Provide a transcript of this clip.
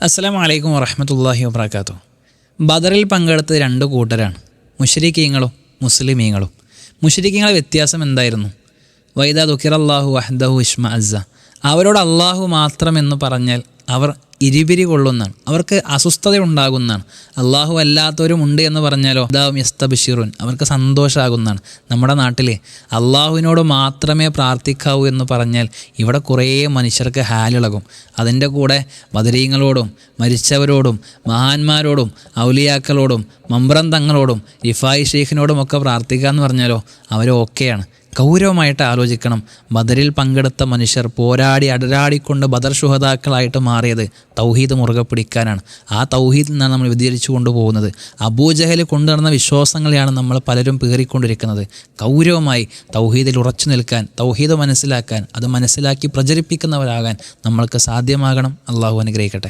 അസ്സലാമു അലൈക്കും വറഹ്മത്തുള്ളാഹി വബറകാതുഹു. ബദറിൽ പങ്കെടുത്ത രണ്ട് കൂട്ടരാണ്, മുശ്രിക്കീങ്ങളും മുസ്ലിമീങ്ങളും. മുശ്രിക്കീങ്ങളുടെ വ്യത്യാസം എന്തായിരുന്നു? വൈദാ ദുക്കിറല്ലാഹു വഹ്ദഹു ഇശ്മഅസ്സ, അവരോട് അള്ളാഹു മാത്രമെന്ന് പറഞ്ഞാൽ അവർ ഇരുപിരി കൊള്ളുന്നതാണ്, അവർക്ക് അസ്വസ്ഥത ഉണ്ടാകുന്നതാണ്. അള്ളാഹു അല്ലാത്തവരുമുണ്ട് എന്ന് പറഞ്ഞാലോ ദാവും യസ്തബിഷിറുൻ, അവർക്ക് സന്തോഷമാകുന്നതാണ്. നമ്മുടെ നാട്ടിൽ അള്ളാഹുവിനോട് മാത്രമേ പ്രാർത്ഥിക്കാവൂ എന്ന് പറഞ്ഞാൽ ഇവിടെ കുറേ മനുഷ്യർക്ക് ഹാലിളകും. അതിൻ്റെ കൂടെ ബദരീങ്ങളോടും മരിച്ചവരോടും മഹാന്മാരോടും ഔലിയാക്കളോടും മമ്പ്രം തങ്ങളോടും റിഫായി ഷെയ്ഖിനോടും ഒക്കെ പ്രാർത്ഥിക്കുക എന്ന് പറഞ്ഞാലോ അവരൊക്കെയാണ്. ഗൗരവമായിട്ട് ആലോചിക്കണം. ബദറിൽ പങ്കെടുത്ത മനുഷ്യർ പോരാടി അടരാടിക്കൊണ്ട് ബദർ ശുഹദാക്കളായിട്ട് മാറിയത് തൗഹീദ് മുറുകെ പിടിക്കാനാണ്. ആ തൗഹീദിൽ നിന്നാണ് നമ്മൾ വ്യതിചലിച്ചു കൊണ്ടുപോകുന്നത്. അബൂജഹൽ കൊണ്ടുനടന്ന വിശ്വാസങ്ങളെയാണ് നമ്മൾ പലരും പേറിക്കൊണ്ടിരിക്കുന്നത്. ഗൗരവമായി തൗഹീദിൽ ഉറച്ചു നിൽക്കാൻ, തൗഹീദ് മനസ്സിലാക്കാൻ, അത് മനസ്സിലാക്കി പ്രചരിപ്പിക്കുന്നവരാകാൻ നമ്മൾക്ക് സാധ്യമാകണം. അള്ളാഹു അനുഗ്രഹിക്കട്ടെ.